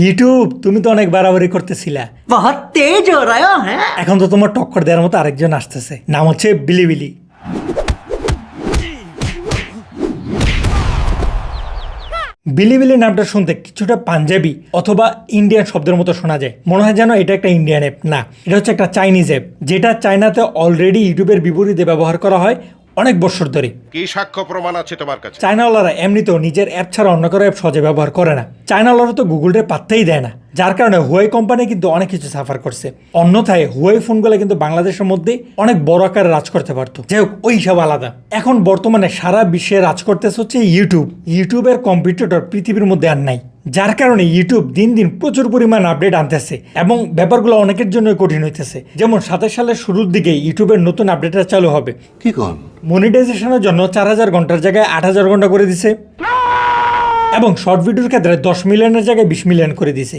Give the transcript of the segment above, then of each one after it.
YouTube তুমি তো অনেক বাড়াবাড়ি করতেছিলা, बहुत तेज हो रहा है। এখন তো তোমার টক্কর দেওয়ার মতো আরেকজন আসতেছে, নাম হচ্ছে বিলিবিলি। বিলিবিলি নামটা শুনতে কিছুটা পাঞ্জাবি অথবা ইন্ডিয়ান শব্দের মতো শোনা যায়, মনে হয় যেন এটা একটা ইন্ডিয়ান অ্যাপ। না, এটা হচ্ছে একটা চাইনিজ অ্যাপ, যেটা চায়নাতে অলরেডি ইউটিউবের বিপরীতে ব্যবহার করা হয় অনেক বছর ধরে। কি সাক্ষ্য প্রমাণ আছে তোমার কাছে? চায়নাওয়ালারা এমনিতেও নিজের অ্যাপ ছাড়া অন্য কারো অ্যাপ সহজে ব্যবহার করে না। চায়নাওয়ালারা তো গুগলরে পাত্তাই দেয় না, যার কারণে হুয়াই কোম্পানি কিন্তু অনেক কিছু সাফার করছে। অন্যথায় হুয়াই ফোনগুলো কিন্তু বাংলাদেশের মধ্যে অনেক বড় আকারে রাজ করতে পারতো। যাই হোক, ওই সব আলাদা। এখন বর্তমানে সারা বিশ্বে রাজ করতেছে হচ্ছে ইউটিউব। ইউটিউবের কম্পিটিটর পৃথিবীর মধ্যে আর নাই, যার কারণে ইউটিউব দিন দিন প্রচুর পরিমাণ আপডেট আনতেছে এবং ব্যাপারগুলো অনেকের জন্য কঠিন হইতেছে। যেমন 27 সালের শুরুর দিকে ইউটিউবের নতুন আপডেটটা চালু হবে। কি কোন মনিটাইজেশনের জন্য 4000 ঘন্টার জায়গায় 8000 ঘন্টা করে দিছে এবং শর্ট ভিডিওর ক্ষেত্রে 10 মিলিয়নের জায়গায় 20 মিলিয়ন করে দিছে,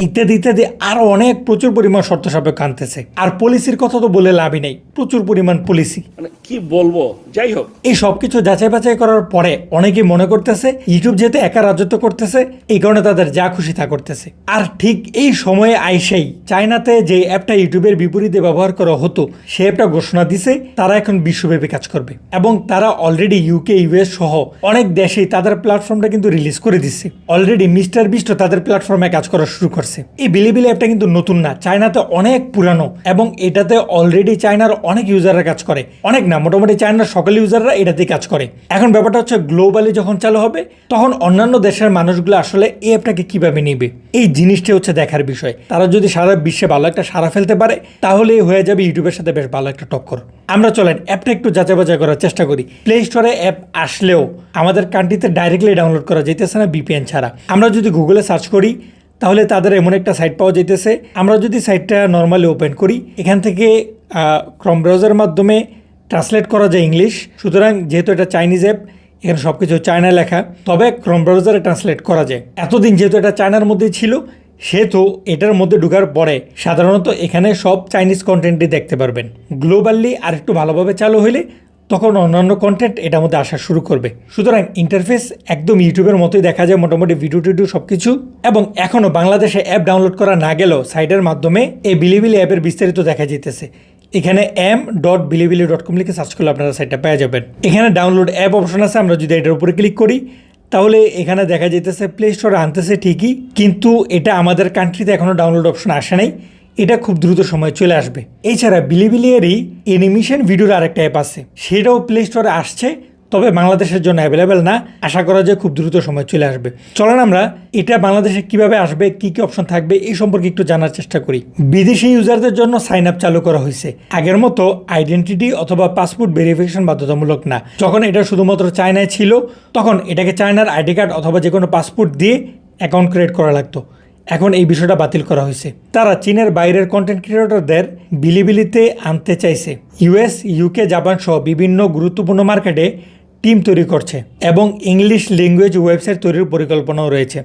ইত্যাদি ইত্যাদি। আরো অনেক প্রচুর পরিমাণ শর্ত সাপেক্ষ আনতেছে। আর পলিসির কথা তো বলে লাভই নেই, প্রচুর পরিমাণ পলিসি। মানে কি বলবো, যাই হোক, এই সবকিছু যাচাই বাছাই করার পরে অনেকেই মনে করতেছে ইউটিউব যেহেতু একা রাজত্ব করতেছে, এই কারণে তাদের যা খুশি তা করতেছে। আর ঠিক এই সময়ে আইসেই চায়নাতে যে অ্যাপটা ইউটিউবের বিপরীতে ব্যবহার করা হতো, সে অ্যাপটা ঘোষণা দিছে তারা এখন বিশ্বব্যাপী কাজ করবে এবং তারা অলরেডি ইউকে ইউএস সহ অনেক দেশেই তাদের প্ল্যাটফর্মটা কিন্তু রিলিজ করে দিচ্ছে। অলরেডি মিস্টার বিস্ট তাদের প্ল্যাটফর্মে কাজ করা শুরু করছে। এই বিলিবিলি অ্যাপটা কিন্তু নতুন না, চায়নাতে অনেক পুরানো এবং এটাতে অলরেডি চায়নার অনেক ইউজাররা কাজ করে। অনেক না, মোটামুটি চায়নার সকল ইউজাররা এটাতে কাজ করে। এখন ব্যাপারটা হচ্ছে গ্লোবালি যখন চালু হবে তখন অন্যান্য দেশের মানুষগুলো আসলে এই অ্যাপটাকে কিভাবে নেবে, এই জিনিসটা হচ্ছে দেখার বিষয়। তারা যদি সারা বিশ্বে ভালো একটা সাড়া ফেলতে পারে তাহলে হয়ে যাবে ইউটিউবের সাথে বেশ ভালো একটা টক্কর। আমরা চলেন অ্যাপটা একটু যাচাই বাছাই করার চেষ্টা করি। প্লে স্টোরে অ্যাপ আসলেও আমাদের কান্ট্রিতে ডাইরেক্টলি ডাউনলোড করা যেতেছে না ভিপিএন ছাড়া। আমরা যদি গুগলে সার্চ করি তাহলে তাদের এমন একটা সাইট পাওয়া যেতেছে। আমরা যদি সাইটটা নর্মালি ওপেন করি, এখান থেকে ক্রোম ব্রাউজারের মাধ্যমে ট্রান্সলেট করা যায় ইংলিশ। সুতরাং যেহেতু এটা চাইনিজ অ্যাপ, এখানে সব কিছু চায়না লেখা, তবে ক্রোম ব্রাউজারে ট্রান্সলেট করা যায়। এতদিন যেহেতু এটা চায়নার মধ্যেই ছিল, সেহেতু এটার মধ্যে ঢোকার পরে সাধারণত এখানে সব চাইনিজ কন্টেন্টই দেখতে পারবেন। গ্লোবালি আর একটু ভালোভাবে চালু হলে তখন অন্যান্য কন্টেন্ট এটার মধ্যে আসা শুরু করবে। সুতরাং ইন্টারফেস একদম ইউটিউবের মতোই দেখা যায়, মোটামুটি ভিডিও টিডিও সব কিছু। এবং এখনও বাংলাদেশে অ্যাপ ডাউনলোড করা না গেলেও সাইটের মাধ্যমে এই বিলিবিলি অ্যাপের বিস্তারিত দেখা যেতেছে। এখানে m.bilibili.com লিখে সার্চ করলে আপনারা সাইটটা পেয়ে যাবেন। এখানে ডাউনলোড অ্যাপ অপশন আছে, আমরা যদি এটার উপরে ক্লিক করি তাহলে এখানে দেখা যেতেছে প্লে স্টোরে আনতেছে ঠিকই, কিন্তু এটা আমাদের কান্ট্রিতে এখনও ডাউনলোড অপশন আসে নাই। এটা খুব দ্রুত সময় চলে আসবে। এছাড়া বিলিবিলিয়েরই অ্যানিমেশন ভিডিওর আরেকটা অ্যাপ আছে, সেটাও প্লে স্টোরে আসছে, তবে বাংলাদেশের জন্য অ্যাভেলেবেল না। আশা করা যায় খুব দ্রুত সময় চলে আসবে। চলেন আমরা এটা বাংলাদেশে কিভাবে আসবে, কি কি অপশন থাকবে এই সম্পর্কে একটু জানার চেষ্টা করি। বিদেশি ইউজারদের জন্য সাইন আপ চালু করা হয়েছে। আগের মতো আইডেন্টিটি অথবা পাসপোর্ট ভেরিফিকেশন বাধ্যতামূলক না। যখন এটা শুধুমাত্র চায়নায় ছিল তখন এটাকে চায়নার আইডি কার্ড অথবা যে কোনো পাসপোর্ট দিয়ে অ্যাকাউন্ট ক্রিয়েট করা লাগতো। এখন এই বিষয়টা বাতিল করা হয়েছে। তারা চীনের বাইরের কন্টেন্ট ক্রিয়েটরদের বিলিবিলিতে আনতে চাইছে। ইউএস, ইউকে, জাপান সহ বিভিন্ন গুরুত্বপূর্ণ মার্কেটে টিম তৈরি করছে এবং ইংলিশ ল্যাঙ্গুয়েজ ওয়েবসাইট তৈরির পরিকল্পনাও রয়েছে।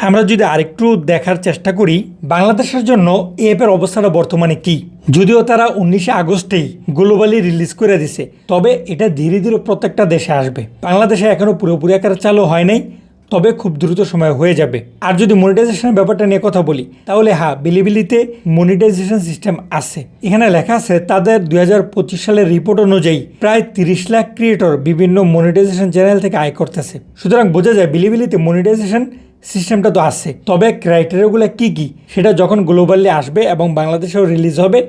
আমরা যদি আরেকটু দেখার চেষ্টা করি বাংলাদেশের জন্য এই অ্যাপের অবস্থাটা বর্তমানে কি, যদিও তারা 19 আগস্টেই গ্লোবালি রিলিজ করে দিছে, তবে এটা ধীরে ধীরে প্রত্যেকটা দেশে আসবে। বাংলাদেশে এখনও পুরোপুরি আকারে চালু হয় নাই, তবে খুব দ্রুত সময় হয়ে যাবে। আর যদি মনিটাইজেশনের ব্যাপারটা নিয়ে কথা বলি তাহলে হ্যাঁ, বিলিবিলিতে মনিটাইজেশন সিস্টেম আছে। এখানে লেখা আছে তাদের 2025 সালের রিপোর্ট অনুযায়ী প্রায় 30 লাখ ক্রিয়েটর বিভিন্ন মনিটাইজেশন চ্যানেল থেকে আয় করতেছে। সুতরাং বোঝা যায় বিলিবিলিতে মনিটাইজেশন সিস্টেমটা তো আছে, তবে ক্রাইটেরিয়াগুলো কি কি সেটা যখন গ্লোবালি আসবে এবং বাংলাদেশেও রিলিজ হবে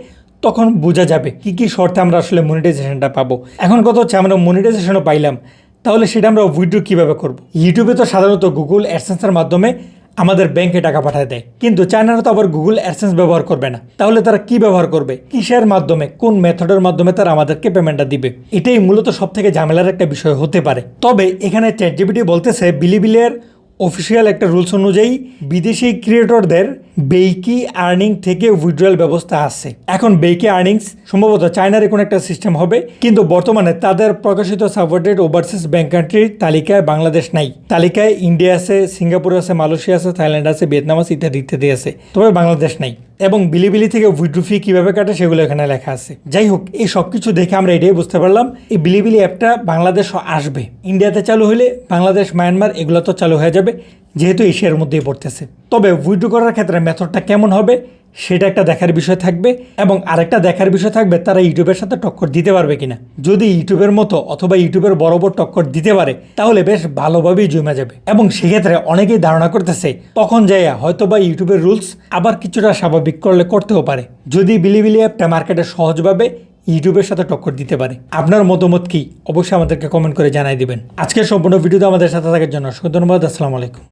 তখন বোঝা যাবে কি কি শর্তে আমরা আসলে মনিটাইজেশনটা পাবো। এখন কথা হচ্ছে আমরা মনিটাইজেশনও পাইলাম, তাহলে সেটা আমরা উইথড্র কীভাবে করব? ইউটিউবে তো সাধারণত গুগল অ্যাডসেন্সের মাধ্যমে আমাদের ব্যাংকে টাকা পাঠায় দেয়, কিন্তু চায়নারা তো আবার গুগল অ্যাডসেন্স ব্যবহার করবে না। তাহলে তারা কি ব্যবহার করবে, কিসের মাধ্যমে, কোন মেথডের মাধ্যমে তারা আমাদেরকে পেমেন্টটা দিবে? এটাই মূলত সব থেকে ঝামেলার একটা বিষয় হতে পারে। তবে এখানে চ্যাটজিপিটি বলতেছে বিলিবিলির অফিসিয়াল একটা রুলস অনুযায়ী বিদেশি ক্রিয়েটরদের বেইকি আর্নিং থেকে উইথড্রয়াল ব্যবস্থা আছে। এখন বেইকি আর্নিংস সম্ভবত চায়নার কোনো একটা সিস্টেম হবে, কিন্তু বর্তমানে তাদের প্রকাশিত সাপোর্টেড ওভারসিজ ব্যাংক কান্ট্রির তালিকায় বাংলাদেশ নাই। তালিকায় ইন্ডিয়া আছে, সিঙ্গাপুর আছে, মালয়েশিয়া আছে, থাইল্যান্ড আছে, ভিয়েতনাম আছে, ইত্যাদি ইত্যাদি আছে, তবে বাংলাদেশ নাই। এবং বিলিবিলি থেকে উইথড্র ফি কীভাবে কাটে সেগুলো এখানে লেখা আছে। যাই হোক, এই সব কিছু দেখে আমরা এটাই বুঝতে পারলাম এই বিলিবিলি অ্যাপটা বাংলাদেশও আসবে। ইন্ডিয়াতে চালু হলে বাংলাদেশ, মায়ানমার এগুলো তো চালু হয়ে যাবে, যেহেতু এশিয়ার মধ্যেই পড়তেছে। তবে উইথড্র করার ক্ষেত্রে মেথডটা কেমন হবে সেটা একটা দেখার বিষয় থাকবে, এবং আরেকটা দেখার বিষয় থাকবে তারা ইউটিউবের সাথে টক্কর দিতে পারবে কিনা। যদি ইউটিউবের মতো অথবা ইউটিউবের বরাবর টক্কর দিতে পারে তাহলে বেশ ভালোভাবেই জমে যাবে, এবং সেক্ষেত্রে অনেকেই ধারণা করতেছে তখন যাইয়া হয়তোবা ইউটিউবের রুলস আবার কিছুটা স্বাভাবিক করলে করতেও পারে, যদি বিলিবিলি অ্যাপটা মার্কেটে সহজভাবে ইউটিউবের সাথে টক্কর দিতে পারে। আপনার মতামত কি অবশ্যই আমাদেরকে কমেন্ট করে জানাই দিবেন। আজকের সম্পূর্ণ ভিডিওতে আমাদের সাথে থাকার জন্য অসংখ্য ধন্যবাদ। আসসালামু আলাইকুম।